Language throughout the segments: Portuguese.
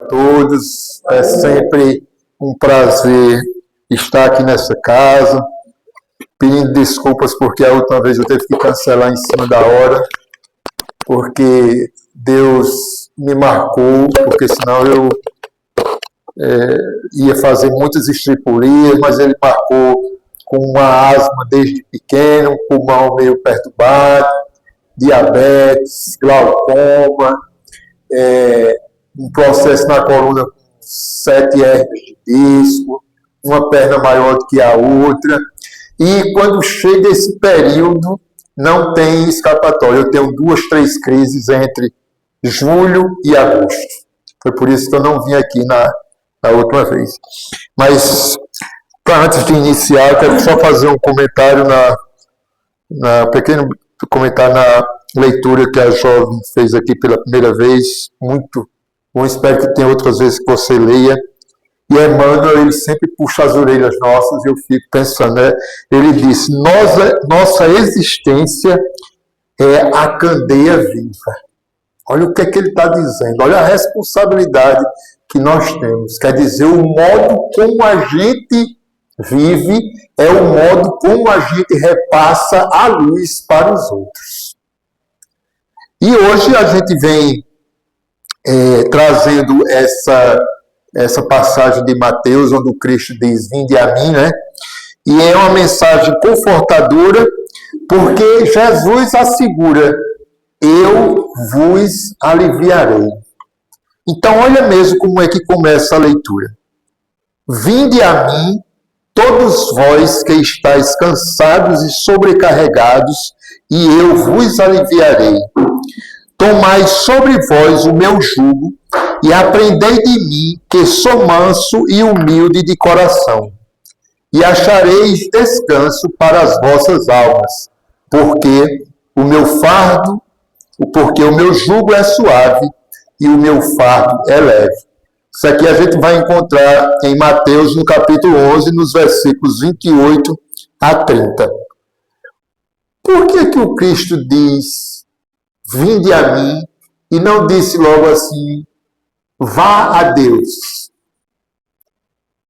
Todos, é sempre um prazer estar aqui nessa casa, pedindo desculpas porque a última vez eu tive que cancelar em cima da hora, porque Deus me marcou, porque senão eu ia fazer muitas estripulias, mas Ele marcou com uma asma desde pequeno, um pulmão meio perturbado, diabetes, glaucoma, um processo na coluna com 7 hérnias de disco, uma perna maior do que a outra, e quando chega esse período, não tem escapatória. Eu tenho 2, 3 crises entre julho e agosto. Foi por isso que eu não vim aqui na última vez. Mas, antes de iniciar, eu quero só fazer um comentário pequeno comentário na leitura que a jovem fez aqui pela primeira vez. Muito bom, espero que tenha outras vezes que você leia. E Emmanuel, ele sempre puxa as orelhas nossas e eu fico pensando, né? Ele disse, nossa existência é a candeia viva. Olha o que é que ele está dizendo, olha a responsabilidade que nós temos. Quer dizer, o modo como a gente vive é o modo como a gente repassa a luz para os outros. E hoje a gente vem trazendo essa passagem de Mateus, onde o Cristo diz, vinde a mim, né? E é uma mensagem confortadora, porque Jesus assegura, eu vos aliviarei. Então, olha mesmo como é que começa a leitura. Vinde a mim, todos vós que estáis cansados e sobrecarregados, e eu vos aliviarei. Tomai sobre vós o meu jugo, e aprendei de mim, que sou manso e humilde de coração. E achareis descanso para as vossas almas, porque o meu jugo é suave e o meu fardo é leve. Isso aqui a gente vai encontrar em Mateus, no capítulo 11, nos versículos 28 a 30. Por que o Cristo diz, vinde a mim, e não disse logo assim, vá a Deus?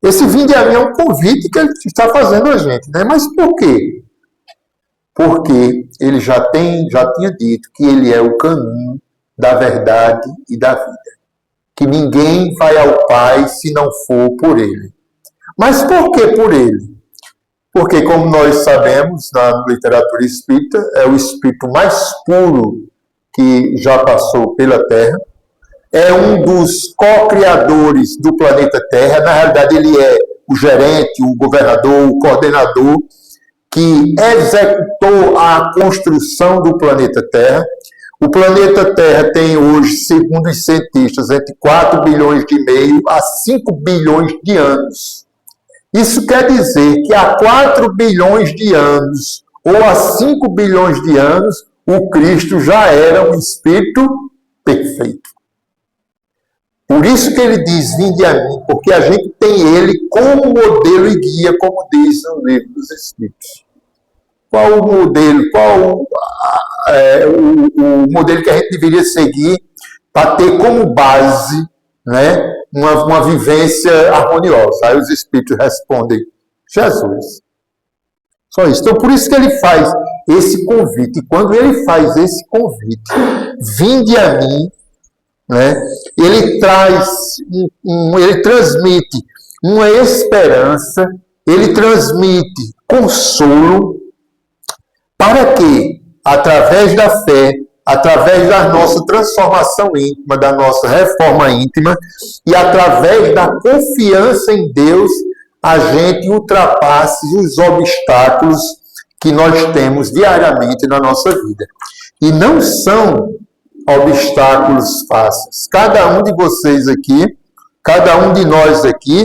Esse vinde a mim é um convite que ele está fazendo a gente, né? Mas por quê? Porque ele já tinha dito que ele é o caminho da verdade e da vida. Que ninguém vai ao Pai se não for por ele. Mas por que por ele? Porque, como nós sabemos, na literatura espírita, é o espírito mais puro que já passou pela Terra. É um dos co-criadores do planeta Terra. Na realidade, ele é o gerente, o governador, o coordenador que executou a construção do planeta Terra. O planeta Terra tem hoje, segundo os cientistas, entre 4,5 bilhões a 5 bilhões de anos. Isso quer dizer que há 4 bilhões de anos ou há 5 bilhões de anos, o Cristo já era um espírito perfeito. Por isso que ele diz, vinde a mim, porque a gente tem ele como modelo e guia, como diz no livro dos Espíritos. Qual o modelo, o modelo que a gente deveria seguir para ter como base, né, uma vivência harmoniosa? Aí os Espíritos respondem, Jesus. Só isso. Então, por isso que ele faz esse convite. E quando ele faz esse convite, vinde a mim, né, ele transmite uma esperança, ele transmite consolo, para que, através da fé, através da nossa transformação íntima, da nossa reforma íntima, e através da confiança em Deus, a gente ultrapasse os obstáculos que nós temos diariamente na nossa vida. E não são obstáculos fáceis. Cada um de vocês aqui, cada um de nós aqui,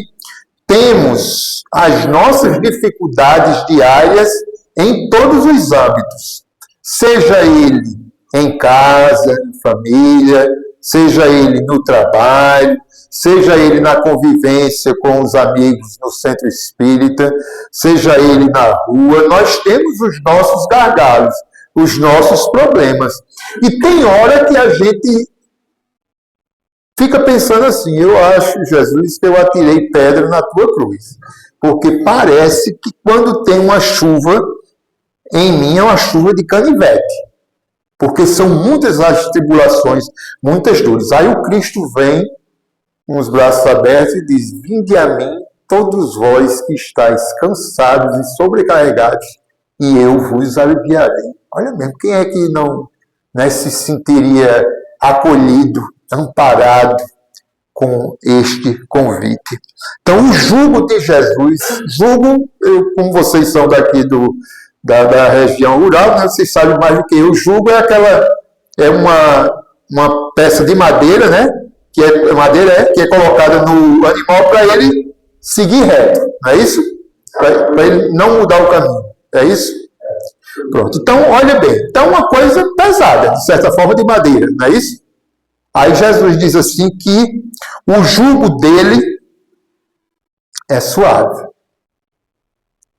temos as nossas dificuldades diárias em todos os âmbitos, seja ele em casa, em família, seja ele no trabalho, seja ele na convivência com os amigos no centro espírita, seja ele na rua, nós temos os nossos gargalos, os nossos problemas. E tem hora que a gente fica pensando assim, eu acho, Jesus, que eu atirei pedra na tua cruz. Porque parece que quando tem uma chuva, em mim é uma chuva de canivete. Porque são muitas as tribulações, muitas dores. Aí o Cristo vem com os braços abertos e diz, vinde a mim, todos vós que estáis cansados e sobrecarregados, e eu vos aliviarei. Olha mesmo, quem é que não, né, se sentiria acolhido, amparado com este convite? Então, o jugo de Jesus, jugo, como vocês são daqui da região rural, né, vocês sabem mais do que eu, o jugo é uma peça de madeira, né, que é colocada no animal para ele seguir reto, não é isso? Para ele não mudar o caminho, é isso? Pronto, então olha bem, então uma coisa pesada, de certa forma de madeira, não é isso? Aí Jesus diz assim que o jugo dele é suave.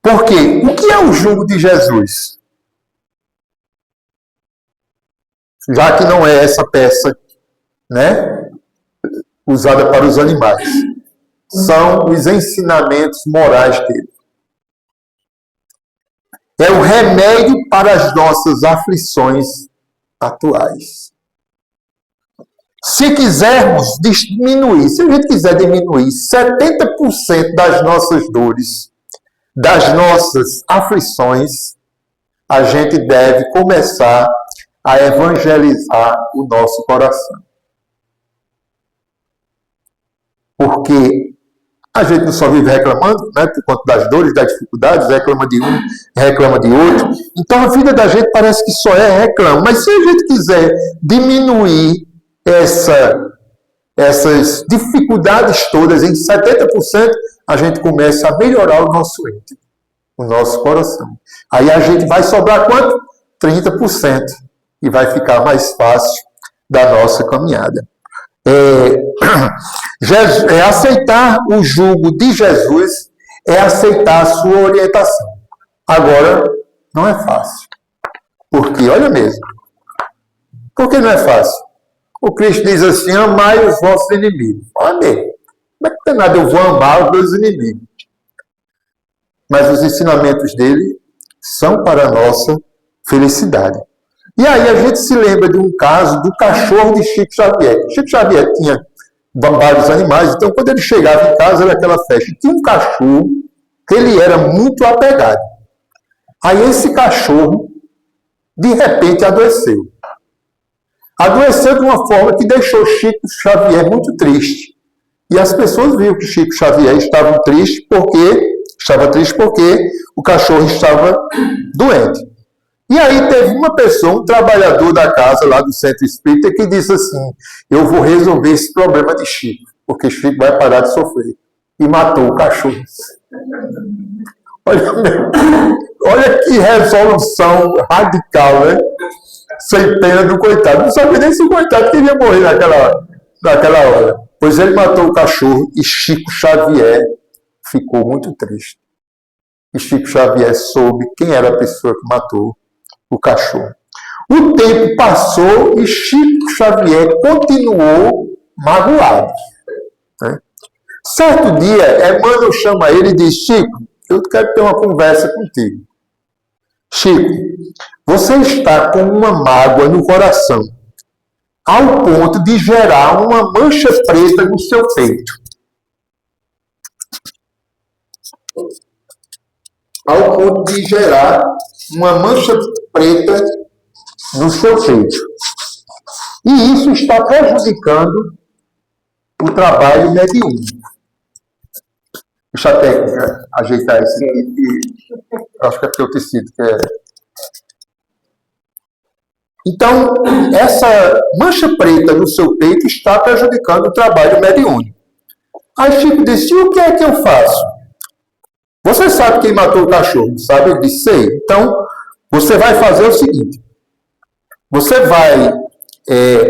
Por quê? O que é o jugo de Jesus? Já que não é essa peça, né, usada para os animais. São os ensinamentos morais dele. É o remédio para as nossas aflições atuais. Se quisermos diminuir, se a gente quiser diminuir 70% das nossas dores, das nossas aflições, a gente deve começar a evangelizar o nosso coração. Porque a gente não só vive reclamando, né, por conta das dores, das dificuldades, reclama de um, reclama de outro. Então a vida da gente parece que só é reclamo. Mas se a gente quiser diminuir essas dificuldades todas em 70%, a gente começa a melhorar o nosso íntimo, o nosso coração. Aí a gente vai sobrar quanto? 30%. E vai ficar mais fácil da nossa caminhada. Aceitar o jugo de Jesus é aceitar a sua orientação. Agora, não é fácil. Porque, olha mesmo, por que não é fácil? O Cristo diz assim, amai os vossos inimigos. Olha, como é que tem nada, eu vou amar os meus inimigos? Mas os ensinamentos dele são para a nossa felicidade. E aí a gente se lembra de um caso do cachorro de Chico Xavier. Chico Xavier tinha vários animais, então quando ele chegava em casa era aquela festa. E tinha um cachorro que ele era muito apegado. Aí esse cachorro, de repente, adoeceu. Adoeceu de uma forma que deixou Chico Xavier muito triste. E as pessoas viram que Chico Xavier estava triste porque o cachorro estava doente. E aí teve uma pessoa, um trabalhador da casa lá do Centro Espírita, que disse assim, eu vou resolver esse problema de Chico, porque Chico vai parar de sofrer. E matou o cachorro. Olha que resolução radical, né? Sem pena do coitado. Não sabia nem se o coitado queria morrer naquela hora. Pois ele matou o cachorro e Chico Xavier ficou muito triste. E Chico Xavier soube quem era a pessoa que matou o cachorro. O tempo passou e Chico Xavier continuou magoado. Né? Certo dia, Emmanuel chama ele e diz, Chico, eu quero ter uma conversa contigo. Chico, você está com uma mágoa no coração, ao ponto de gerar uma mancha preta no seu peito. Ao ponto de gerar uma mancha preta no seu peito. E isso está prejudicando o trabalho mediúnico. Deixa a técnica ajeitar isso aqui. Acho que é porque o tecido que é. Então, essa mancha preta no seu peito está prejudicando o trabalho mediúnico. Aí Chico disse, e o que é que eu faço? Você sabe quem matou o cachorro, sabe? Eu disse, sei. Então, você vai fazer o seguinte. Você vai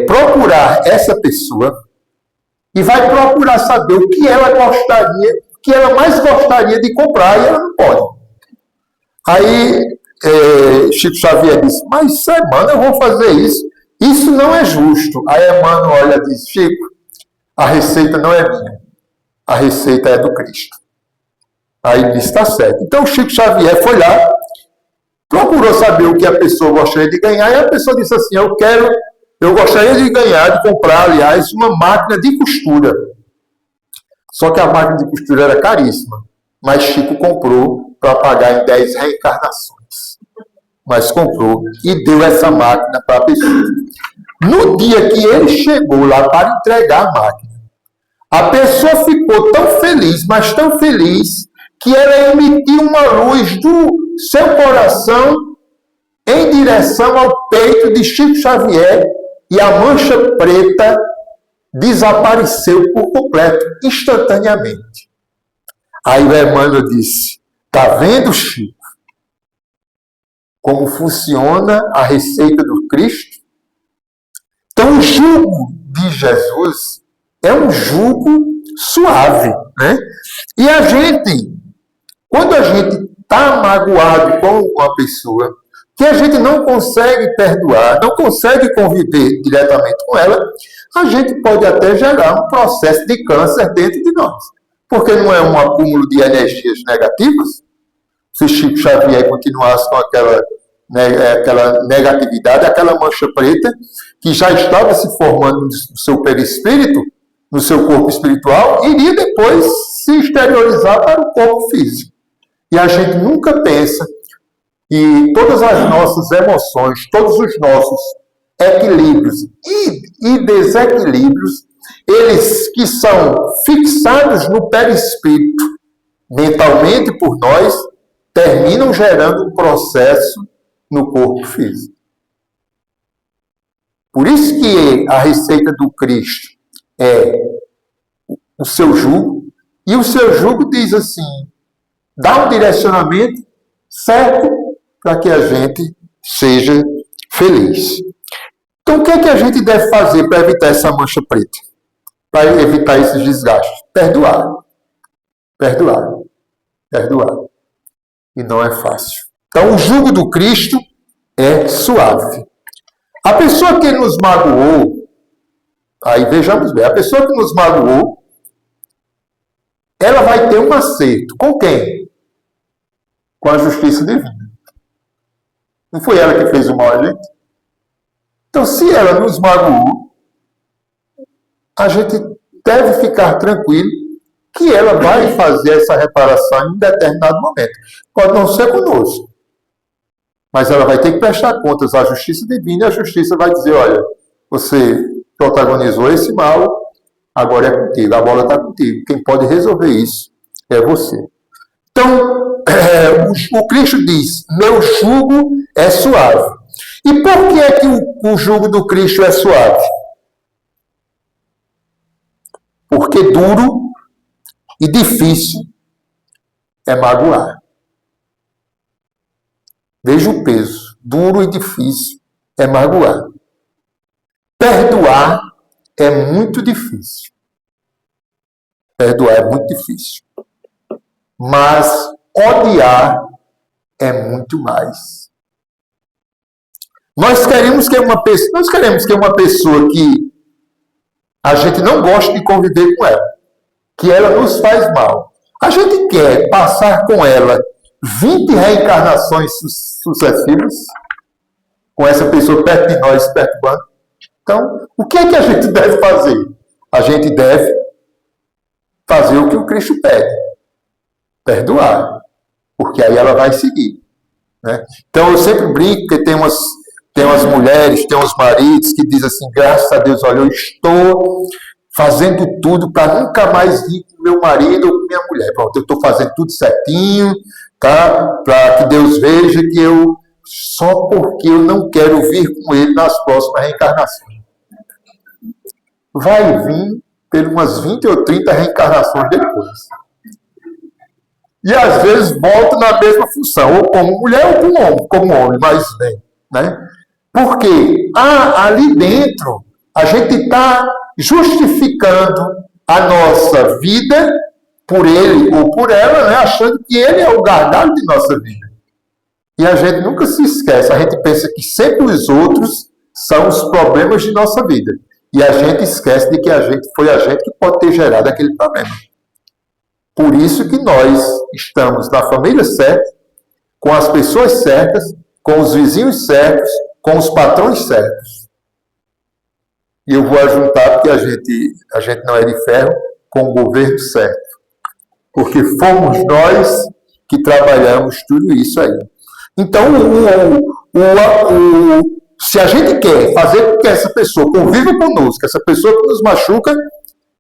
procurar essa pessoa e vai procurar saber o que ela gostaria, o que ela mais gostaria de comprar e ela não pode. Aí, Chico Xavier disse, mas Emmanuel, eu vou fazer isso. Isso não é justo. Aí Emmanuel olha e diz, Chico, A receita não é minha. A receita é do Cristo. Aí ele disse, está certo. Então o Chico Xavier foi lá, procurou saber o que a pessoa gostaria de ganhar, e a pessoa disse assim, eu gostaria de ganhar, de comprar, aliás, uma máquina de costura. Só que a máquina de costura era caríssima. Mas Chico comprou para pagar em 10 reencarnações. Mas comprou e deu essa máquina para a pessoa. No dia que ele chegou lá para entregar a máquina, a pessoa ficou tão feliz, mas tão feliz, que ela emitiu uma luz do seu coração em direção ao peito de Chico Xavier, e a mancha preta desapareceu por completo, instantaneamente. Aí o Emmanuel disse, está vendo, Chico, como funciona a receita do Cristo? Então o jugo de Jesus é um jugo suave, né? E a gente, quando a gente está magoado com uma pessoa, que a gente não consegue perdoar, não consegue conviver diretamente com ela, a gente pode até gerar um processo de câncer dentro de nós. Porque não é um acúmulo de energias negativas? Se Chico Xavier continuasse com aquela negatividade, aquela mancha preta, que já estava se formando no seu perispírito, no seu corpo espiritual, iria depois se exteriorizar para o corpo físico. E a gente nunca pensa que todas as nossas emoções, todos os nossos equilíbrios e desequilíbrios, eles que são fixados no perispírito, mentalmente por nós, terminam gerando um processo no corpo físico. Por isso que a receita do Cristo é o seu jugo, e o seu jugo diz assim, dá um direcionamento certo para que a gente seja feliz. Então, o que é que a gente deve fazer para evitar essa mancha preta? Para evitar esses desgastes? Perdoar. Perdoar. Perdoar. E não é fácil. Então, o jugo do Cristo é suave. A pessoa que nos magoou, aí vejamos bem, a pessoa que nos magoou, ela vai ter um acerto. Com quem? Com a justiça divina. Não foi ela que fez o mal a gente? Então, se ela nos magoou, a gente deve ficar tranquilo que ela vai fazer essa reparação em um determinado momento. Pode não ser conosco, mas ela vai ter que prestar contas à justiça divina, e a justiça vai dizer, olha, você protagonizou esse mal, agora é contigo, a bola está contigo. Quem pode resolver isso é você. Então, o Cristo diz, meu jugo é suave. E por que é que o jugo do Cristo é suave? Porque duro e difícil é magoar. Veja o peso. Duro e difícil é magoar. Perdoar é muito difícil. Perdoar é muito difícil. Mas odiar é muito mais. Nós queremos que uma pessoa que a gente não gosta de conviver com ela, que ela nos faz mal. A gente quer passar com ela 20 reencarnações sucessivas, com essa pessoa perto de nós, perturbando. Então, o que é que a gente deve fazer? A gente deve fazer o que o Cristo pede. Perdoar. Porque aí ela vai seguir. Né? Então, eu sempre brinco que tem umas mulheres, tem uns maridos que dizem assim, graças a Deus, olha, eu estou fazendo tudo para nunca mais ir com meu marido ou com minha mulher. Pronto, eu estou fazendo tudo certinho, tá? Para que Deus veja que eu, só porque eu não quero vir com ele nas próximas reencarnações. Vai vir por umas 20 ou 30 reencarnações depois. E às vezes volta na mesma função, ou como mulher ou como homem, mas bem, né? Porque ali dentro a gente está justificando a nossa vida por ele ou por ela, né? Achando que ele é o gargalo de nossa vida. E a gente nunca se esquece, a gente pensa que sempre os outros são os problemas de nossa vida. E a gente esquece de que foi a gente que pode ter gerado aquele problema. Por isso que nós estamos na família certa, com as pessoas certas, com os vizinhos certos, com os patrões certos. E eu vou ajuntar porque a gente não é de ferro, com o governo certo. Porque fomos nós que trabalhamos tudo isso aí. Então, se a gente quer fazer com que essa pessoa conviva conosco, essa pessoa que nos machuca,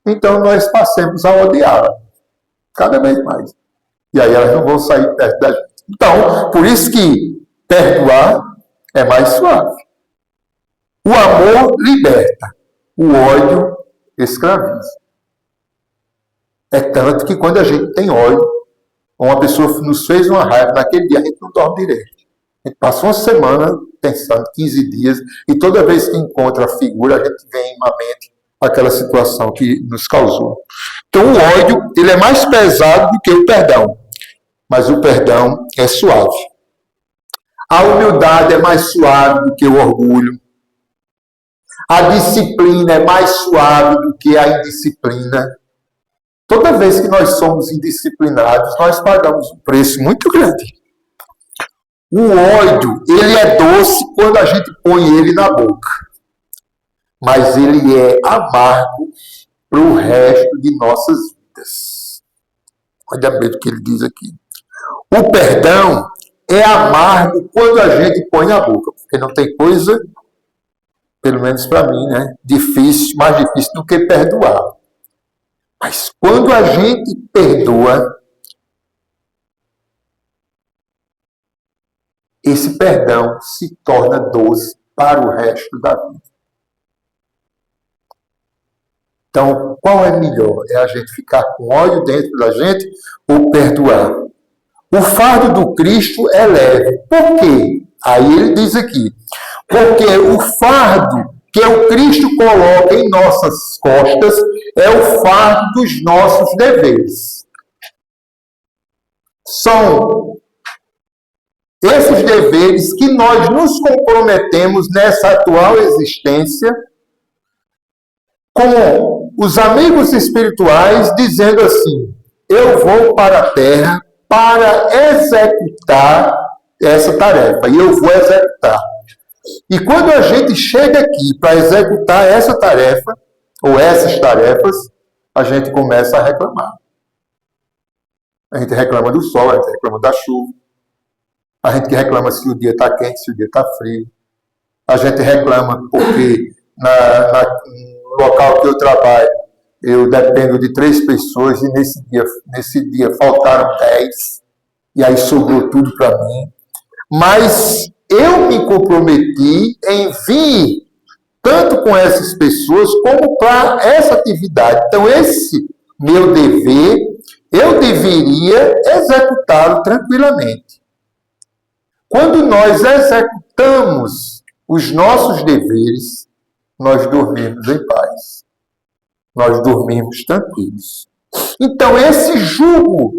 então nós passemos a odiá-la. Cada vez mais. E aí elas não vão sair perto da gente. Então, por isso que perdoar é mais suave. O amor liberta. O ódio escraviza. É tanto que quando a gente tem ódio, uma pessoa nos fez uma raiva, naquele dia a gente não dorme direito. A gente passa uma semana pensando, 15 dias, e toda vez que encontra a figura, a gente vem na mente aquela situação que nos causou. Então o ódio, ele é mais pesado do que o perdão, mas o perdão é suave. A humildade é mais suave do que o orgulho. A disciplina é mais suave do que a indisciplina. Toda vez que nós somos indisciplinados, nós pagamos um preço muito grande. O ódio, ele é doce quando a gente põe ele na boca. Mas ele é amargo para o resto de nossas vidas. Olha bem o que ele diz aqui. O perdão é amargo quando a gente põe na boca. Porque não tem coisa, pelo menos para mim, né, mais difícil do que perdoar. Mas quando a gente perdoa, esse perdão se torna doce para o resto da vida. Então, qual é melhor? É a gente ficar com ódio dentro da gente ou perdoar? O fardo do Cristo é leve. Por quê? Aí ele diz aqui, porque o fardo que o Cristo coloca em nossas costas é o fardo dos nossos deveres. São esses deveres que nós nos comprometemos nessa atual existência com os amigos espirituais, dizendo assim, eu vou para a Terra para executar essa tarefa, e eu vou executar. E quando a gente chega aqui para executar essa tarefa, ou essas tarefas, a gente começa a reclamar. A gente reclama do sol, a gente reclama da chuva, a gente reclama se o dia está quente, se o dia está frio, a gente reclama porque no local que eu trabalho, eu dependo de 3 pessoas e nesse dia faltaram 10, e aí sobrou tudo para mim. Mas eu me comprometi em vir tanto com essas pessoas como para essa atividade. Então, esse meu dever, eu deveria executá-lo tranquilamente. Quando nós executamos os nossos deveres, nós dormimos em paz. Nós dormimos tranquilos. Então, esse jugo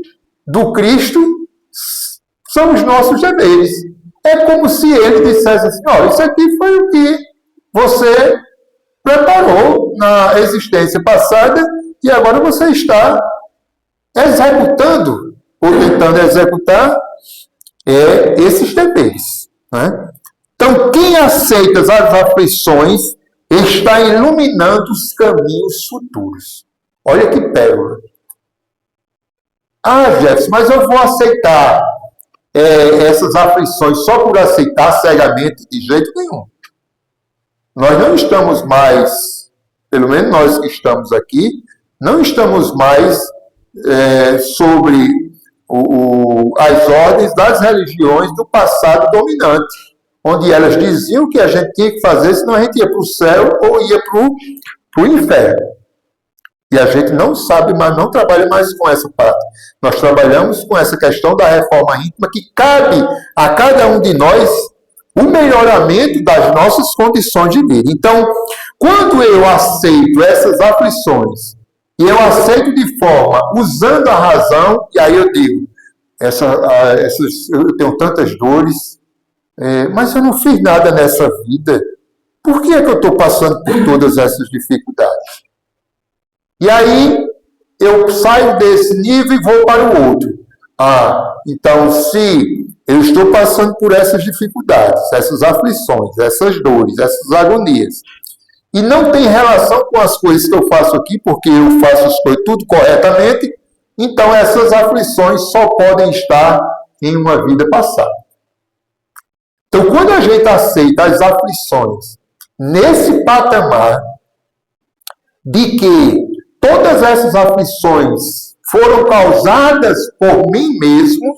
do Cristo são os nossos deveres. É como se ele dissesse assim, olha, isso aqui foi o que você preparou na existência passada e agora você está executando, ou tentando executar, esses deveres. Né? Então, quem aceita as aflições está iluminando os caminhos futuros. Olha que pérola. Ah, Jefferson, mas eu vou aceitar essas aflições só por aceitar cegamente? De jeito nenhum. Nós não estamos mais, pelo menos nós que estamos aqui, não estamos mais sobre as ordens das religiões do passado dominante, onde elas diziam que a gente tinha que fazer, senão a gente ia para o céu ou ia para o inferno. E a gente não sabe, mas não trabalha mais com essa parte. Nós trabalhamos com essa questão da reforma íntima, que cabe a cada um de nós o melhoramento das nossas condições de vida. Então, quando eu aceito essas aflições, e eu aceito de forma, usando a razão, e aí eu digo, eu tenho tantas dores, mas eu não fiz nada nessa vida Por que é que eu estou passando por todas essas dificuldades? E aí, eu saio desse nível e vou para o outro. Então, se eu estou passando por essas dificuldades, essas aflições, essas dores, essas agonias, e não tem relação com as coisas que eu faço aqui, porque eu faço as coisas tudo corretamente, então essas aflições só podem estar em uma vida passada. Então, quando a gente aceita as aflições nesse patamar de que todas essas aflições foram causadas por mim mesmo,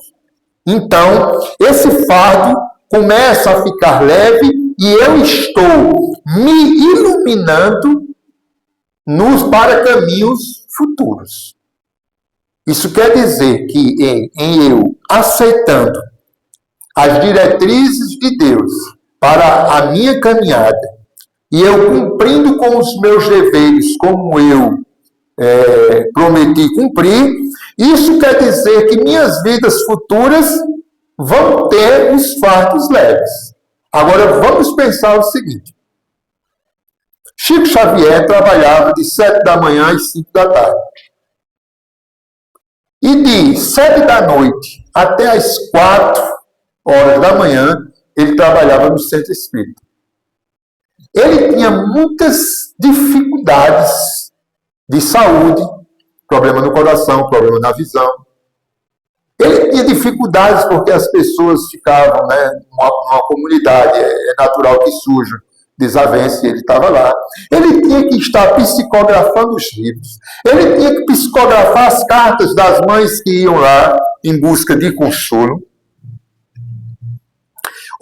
então esse fardo começa a ficar leve e eu estou me iluminando para caminhos futuros. Isso quer dizer que em eu aceitando as diretrizes de Deus para a minha caminhada e eu cumprindo com os meus deveres como eu prometi cumprir, isso quer dizer que minhas vidas futuras vão ter os fardos leves. Agora, vamos pensar o seguinte. Chico Xavier trabalhava de 7 da manhã às 5 da tarde. E de 7 da noite até às 4 horas da manhã, ele trabalhava no centro espírita. Ele tinha muitas dificuldades de saúde, problema no coração, problema na visão. Ele tinha dificuldades porque as pessoas ficavam, numa comunidade, é natural que surja desavença, e ele estava lá. Ele tinha que estar psicografando os livros. Ele tinha que psicografar as cartas das mães que iam lá em busca de consolo.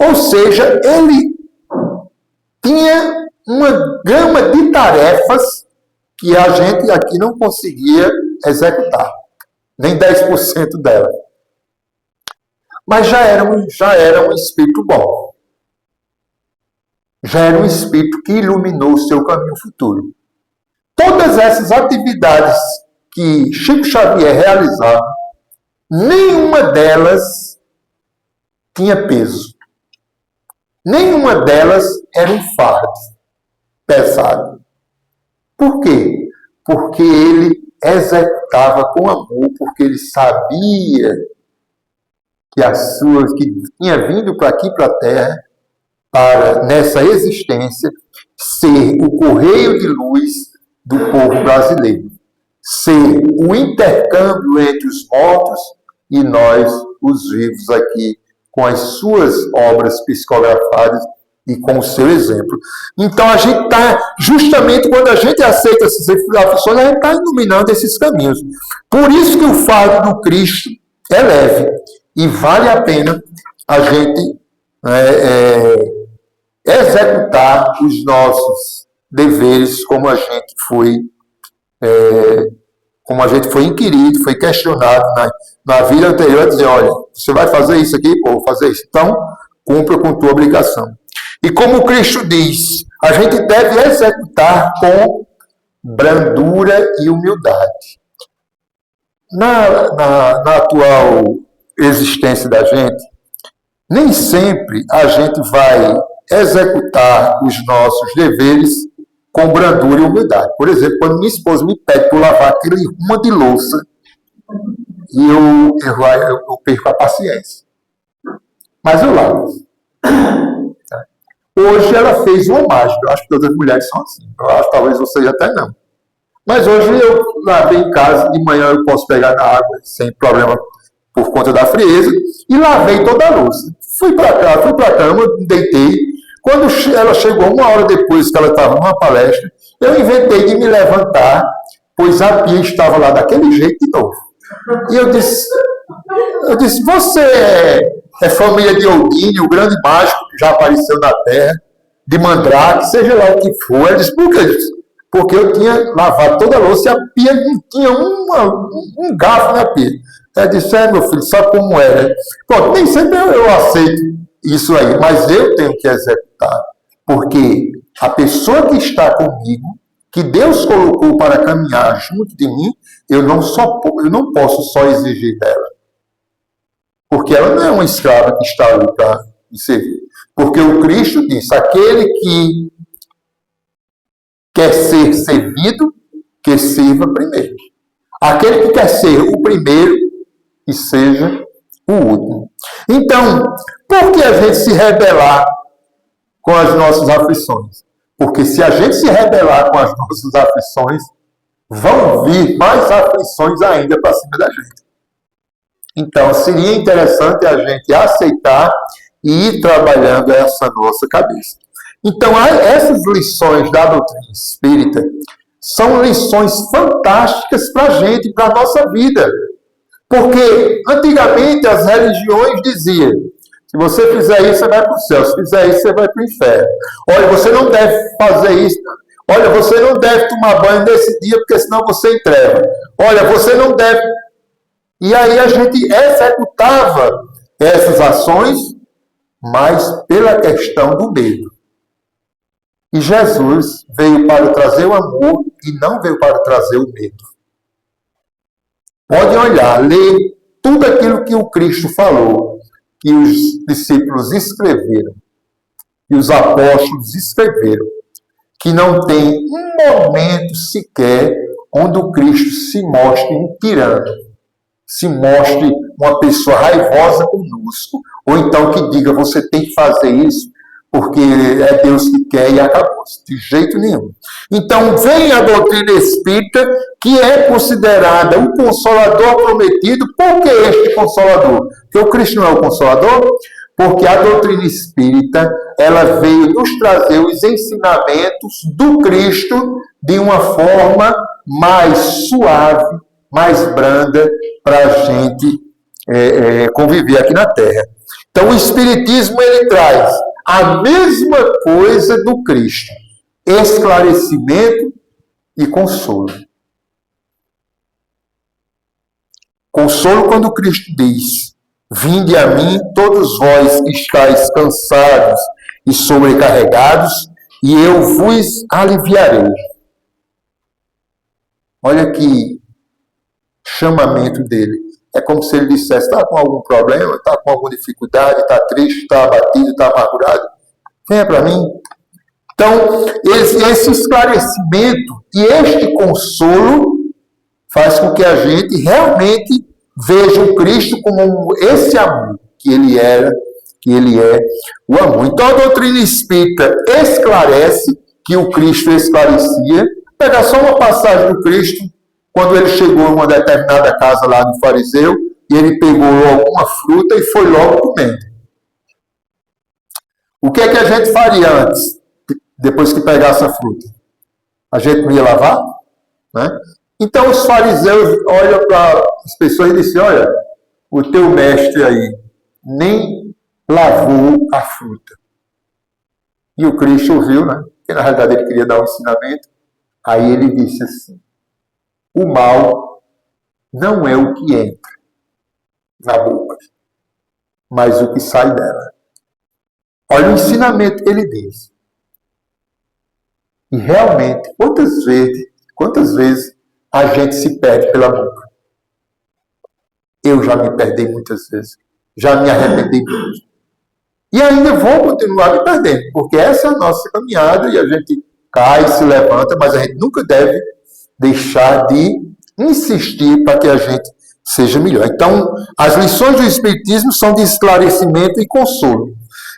Ou seja, ele tinha uma gama de tarefas que a gente aqui não conseguia executar, nem 10% dela. Mas já era um espírito bom. Já era um espírito que iluminou o seu caminho futuro. Todas essas atividades que Chico Xavier realizava, nenhuma delas tinha peso. Nenhuma delas era um fardo pesado. Por quê? Porque ele executava com amor, porque ele sabia que tinha vindo para aqui, para a Terra, para, nessa existência, ser o correio de luz do povo brasileiro. Ser o intercâmbio entre os mortos e nós, os vivos, aqui, com as suas obras psicografadas e com o seu exemplo. Então, a gente está, justamente quando a gente aceita essas aflições, a gente está iluminando esses caminhos. Por isso que o fardo do Cristo é leve. E vale a pena a gente executar os nossos deveres como a gente foi inquirido, foi questionado na vida anterior, dizer, olha, você vai fazer isso aqui? Pô, vou fazer isso. Então, cumpra com tua obrigação. E como Cristo diz, a gente deve executar com brandura e humildade. Na atual existência da gente, nem sempre a gente vai executar os nossos deveres com brandura e humildade. Por exemplo, quando minha esposa me pede para lavar aquele uma de louça, e eu perco a paciência. Mas eu lavo. Hoje ela fez uma mágica. Eu acho que todas as mulheres são assim. Eu acho que talvez você até não. Mas hoje eu lavei em casa, de manhã eu posso pegar na água sem problema por conta da frieza, e lavei toda a louça. Fui para a cama, deitei. Quando ela chegou, uma hora depois que ela estava numa palestra, eu inventei de me levantar, pois a pia estava lá daquele jeito de novo. E eu disse, você é família de Odine, o grande mágico que já apareceu na Terra, de Mandrake, seja lá o que for. Ela disse, por que isso? Porque eu tinha lavado toda a louça e a pia não tinha um garfo na pia. Ela disse, meu filho, sabe como é, né? Pronto, nem sempre eu aceito isso aí, mas eu tenho que executar. Porque a pessoa que está comigo, que Deus colocou para caminhar junto de mim, eu não posso só exigir dela. Porque ela não é uma escrava que está ali para me servir. Porque o Cristo disse, aquele que quer ser servido, que sirva primeiro. Aquele que quer ser o primeiro, que seja o último. Então, por que a gente se rebelar com as nossas aflições? Porque se a gente se rebelar com as nossas aflições, vão vir mais aflições ainda para cima da gente. Então, seria interessante a gente aceitar e ir trabalhando essa nossa cabeça. Então, essas lições da doutrina espírita são lições fantásticas para a gente, para a nossa vida. Porque, antigamente, as religiões diziam: se você fizer isso, você vai para o céu. Se fizer isso, você vai para o inferno. Olha, você não deve fazer isso. Olha, você não deve tomar banho nesse dia, porque senão você entrega. Olha, você não deve... E aí a gente executava essas ações, mas pela questão do medo. E Jesus veio para trazer o amor e não veio para trazer o medo. Pode olhar, ler tudo aquilo que o Cristo falou, que os discípulos escreveram, que os apóstolos escreveram, que não tem um momento sequer onde o Cristo se mostre um tirano, se mostre uma pessoa raivosa conosco, ou então que diga: você tem que fazer isso porque é Deus que quer e acabou. De jeito nenhum. Então, vem a doutrina espírita, que é considerada o consolador prometido. Por que este consolador? Porque o Cristo não é o consolador? Porque a doutrina espírita, ela veio nos trazer os ensinamentos do Cristo de uma forma mais suave, mais branda, para a gente conviver aqui na Terra. Então, o Espiritismo, ele traz a mesma coisa do Cristo: esclarecimento e consolo. Consolo quando Cristo diz: vinde a mim, todos vós que estáis cansados e sobrecarregados, e eu vos aliviarei. Olha que chamamento dele. É como se ele dissesse: está com algum problema, está com alguma dificuldade, está triste, está abatido, está amargurado? Venha para mim. Então, esse esclarecimento e este consolo faz com que a gente realmente veja o Cristo como esse amor que ele era, que ele é o amor. Então, a doutrina espírita esclarece que o Cristo esclarecia. Pega só uma passagem do Cristo, quando ele chegou em uma determinada casa lá do fariseu, e ele pegou alguma fruta e foi logo comendo. O que é que a gente faria antes, depois que pegasse a fruta? A gente não ia lavar? Né? Então os fariseus olham para as pessoas e dizem: olha, o teu mestre aí nem lavou a fruta. E o Cristo ouviu, né? Porque na realidade ele queria dar um ensinamento. Aí ele disse assim: o mal não é o que entra na boca, mas o que sai dela. Olha o ensinamento que ele diz. E realmente, quantas vezes a gente se perde pela boca? Eu já me perdi muitas vezes. Já me arrependi muito. E ainda vou continuar me perdendo, porque essa é a nossa caminhada e a gente cai, se levanta, mas a gente nunca deve deixar de insistir para que a gente seja melhor. Então, as lições do Espiritismo são de esclarecimento e consolo.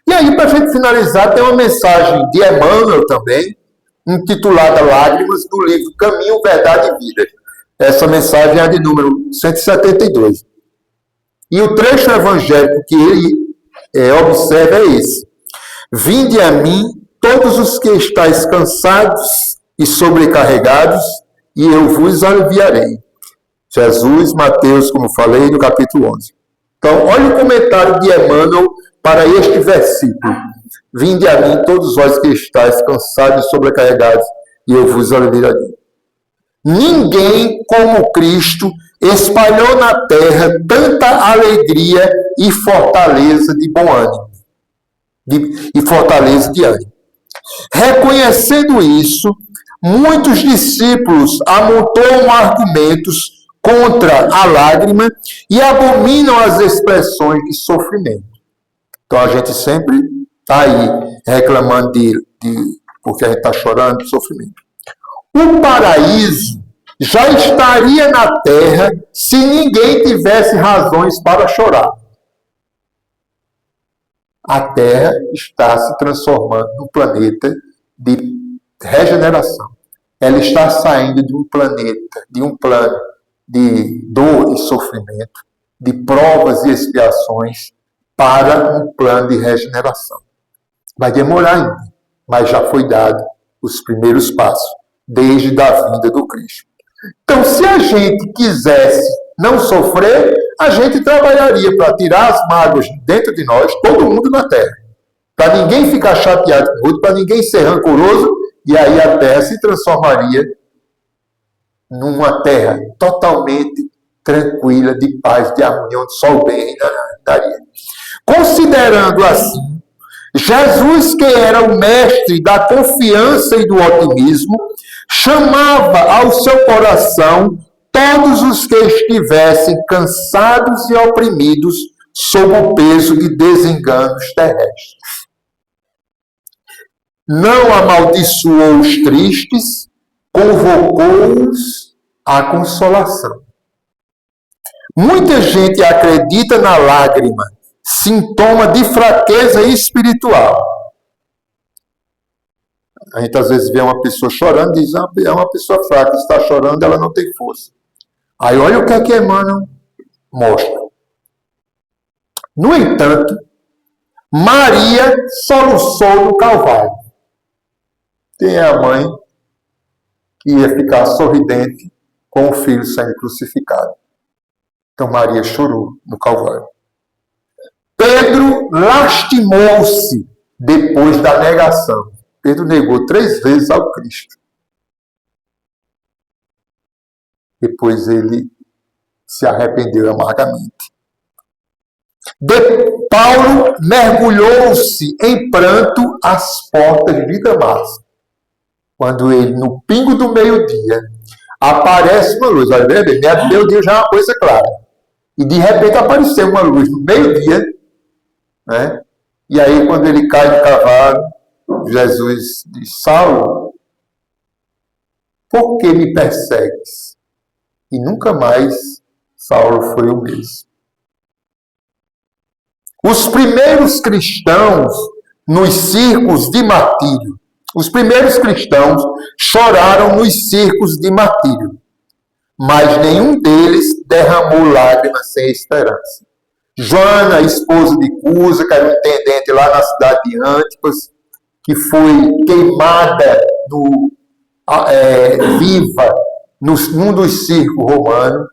E aí, para a gente finalizar, tem uma mensagem de Emmanuel também, intitulada Lágrimas, do livro Caminho, Verdade e Vida. Essa mensagem é de número 172. E o trecho evangélico que ele observa é esse: vinde a mim, todos os que estáis cansados e sobrecarregados, e eu vos aliviarei. Jesus, Mateus, como falei, no capítulo 11. Então, olha o comentário de Emmanuel para este versículo: vinde a mim, todos vós que estáis cansados e sobrecarregados, e eu vos aliviarei. Ninguém como Cristo espalhou na terra tanta alegria e fortaleza de bom ânimo, e fortaleza de ânimo. Reconhecendo isso, muitos discípulos amontoam argumentos contra a lágrima e abominam as expressões de sofrimento. Então a gente sempre está aí reclamando porque a gente está chorando de sofrimento. O paraíso já estaria na Terra se ninguém tivesse razões para chorar. A Terra está se transformando num planeta de regeneração. Ela está saindo de um planeta, de um plano de dor e sofrimento, de provas e expiações, para um plano de regeneração. Vai demorar ainda, mas já foi dado os primeiros passos, desde a vinda do Cristo. Então, se a gente quisesse não sofrer, a gente trabalharia para tirar as mágoas dentro de nós, todo mundo na Terra. Para ninguém ficar chateado com o outro, para ninguém ser rancoroso, e aí a Terra se transformaria numa Terra totalmente tranquila, de paz, de harmonia, onde só o bem reinaria. Considerando assim, Jesus, que era o mestre da confiança e do otimismo, chamava ao seu coração todos os que estivessem cansados e oprimidos sob o peso de desenganos terrestres. Não amaldiçoou os tristes, convocou-os à consolação. Muita gente acredita na lágrima, sintoma de fraqueza espiritual. A gente às vezes vê uma pessoa chorando e diz, é uma pessoa fraca, está chorando, ela não tem força. Aí olha o que é que Emmanuel mostra. No entanto, Maria soluçou no Calvário. Quem é a mãe que ia ficar sorridente com o filho sendo crucificado? Então Maria chorou no Calvário. Pedro lastimou-se depois da negação. Pedro negou 3 vezes ao Cristo. Depois ele se arrependeu amargamente. Paulo mergulhou-se em pranto às portas de Damasco. Quando ele, no pingo do meio-dia, aparece uma luz. Olha, meio-dia já é uma coisa clara. E de repente apareceu uma luz no meio-dia, né? E aí, quando ele cai do cavalo, Jesus diz, Saulo, por que me persegues? E nunca mais Saulo foi o mesmo. Os primeiros cristãos nos circos de martírio, os primeiros cristãos choraram nos circos de martírio, mas nenhum deles derramou lágrimas sem esperança. Joana, esposa de Cusa, que era um intendente lá na cidade de Antipas, que foi queimada viva num dos circos romanos,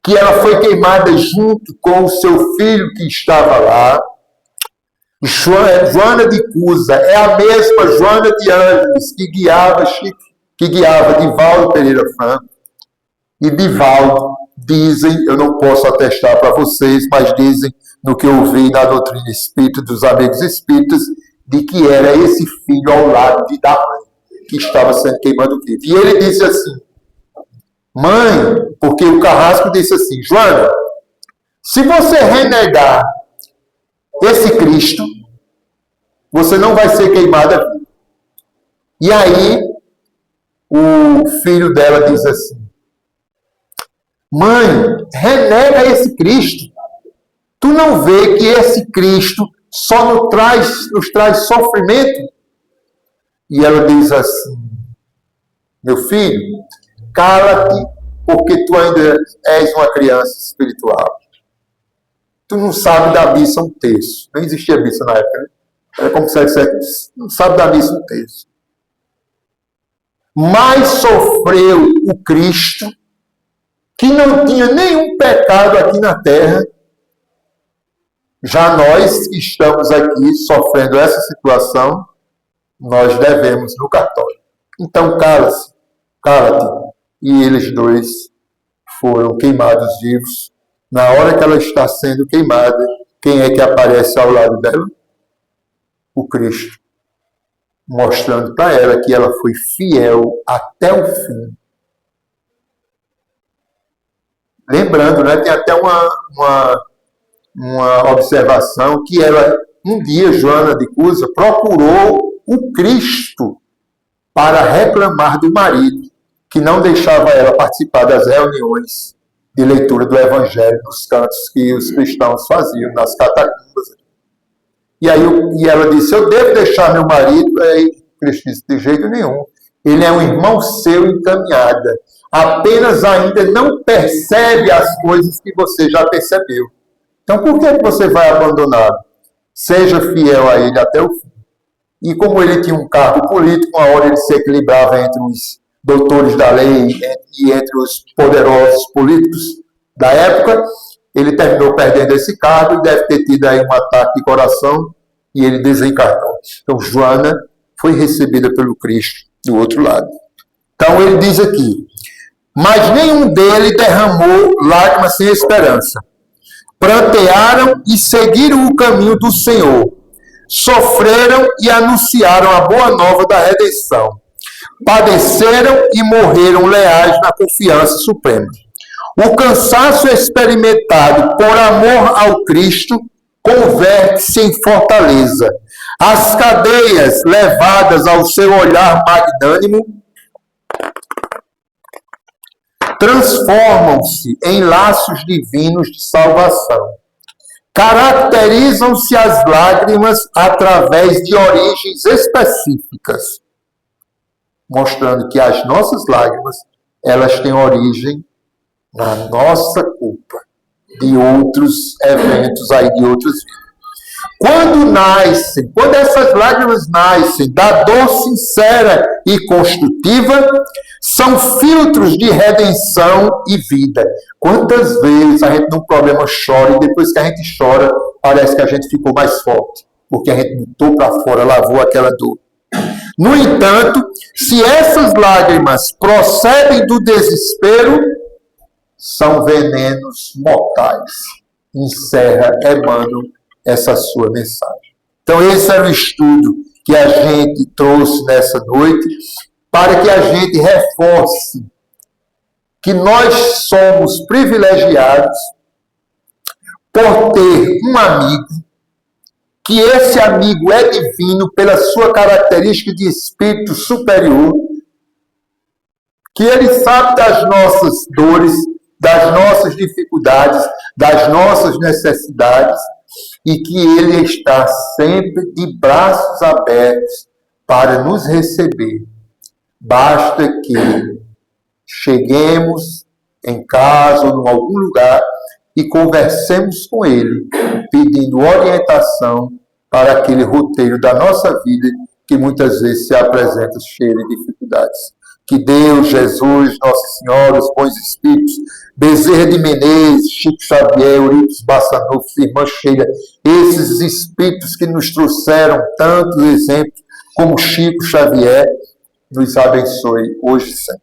que ela foi queimada junto com o seu filho que estava lá. Joana de Cusa é a mesma Joana de Ângeles que guiava Divaldo Pereira Franco. E Divaldo, dizem, eu não posso atestar para vocês, mas dizem, no que eu vi na doutrina espírita dos amigos espíritas, de que era esse filho ao lado da mãe, que estava sendo queimado vivo. E ele disse assim, mãe, porque o carrasco disse assim, Joana, se você renegar esse Cristo, você não vai ser queimada viva. E aí, o filho dela diz assim, mãe, renega esse Cristo. Tu não vê que esse Cristo só nos traz sofrimento? E ela diz assim, meu filho, cala-te, porque tu ainda és uma criança espiritual. Tu não sabe da missa um terço. Nem existia missa na época, né? Era como se você não sabe da missa um terço. Mas sofreu o Cristo, que não tinha nenhum pecado aqui na terra. Já nós que estamos aqui sofrendo essa situação, nós devemos no católico. Então, cala-te. E eles dois foram queimados vivos. Na hora que ela está sendo queimada, quem é que aparece ao lado dela? O Cristo, mostrando para ela que ela foi fiel até o fim. Lembrando, né, tem até uma observação que ela, um dia, Joana de Cusa, procurou o Cristo para reclamar do marido. que não deixava ela participar das reuniões de leitura do Evangelho nos cantos que os cristãos faziam, nas catacumbas. E ela disse, eu devo deixar meu marido? Aí Cristo disse, de jeito nenhum. Ele é um irmão seu encaminhada. Apenas ainda não percebe as coisas que você já percebeu. Então, por que você vai abandoná-lo? Seja fiel a ele até o fim. E como ele tinha um cargo político, uma hora ele se equilibrava entre os doutores da lei e entre os poderosos políticos da época, ele terminou perdendo esse cargo e deve ter tido aí um ataque de coração e ele desencarnou. Então, Joana foi recebida pelo Cristo do outro lado. Então, ele diz aqui, mas nenhum deles derramou lágrimas sem esperança. Prantearam e seguiram o caminho do Senhor. Sofreram e anunciaram a boa nova da redenção. Padeceram e morreram leais na confiança suprema. O cansaço experimentado por amor ao Cristo converte-se em fortaleza. As cadeias levadas ao seu olhar magnânimo transformam-se em laços divinos de salvação. Caracterizam-se as lágrimas através de origens específicas, mostrando que as nossas lágrimas, elas têm origem na nossa culpa, de outros eventos aí, de outros vidas. Quando essas lágrimas nascem da dor sincera e construtiva, são filtros de redenção e vida. Quantas vezes a gente num problema chora e depois que a gente chora, parece que a gente ficou mais forte, porque a gente botou para fora, lavou aquela dor. No entanto, se essas lágrimas procedem do desespero, são venenos mortais. Encerra Emmanuel essa sua mensagem. Então, esse era o estudo que a gente trouxe nessa noite, para que a gente reforce que nós somos privilegiados por ter um amigo, que esse amigo é divino pela sua característica de espírito superior, que ele sabe das nossas dores, das nossas dificuldades, das nossas necessidades, e que ele está sempre de braços abertos para nos receber. Basta que cheguemos em casa ou em algum lugar e conversemos com ele, pedindo orientação para aquele roteiro da nossa vida que muitas vezes se apresenta cheio de dificuldades. Que Deus, Jesus, Nossa Senhora, os bons espíritos, Bezerra de Menezes, Chico Xavier, Eurípides Bassanufo, Irmã Sheila, esses espíritos que nos trouxeram tantos exemplos, como Chico Xavier, nos abençoe hoje e sempre.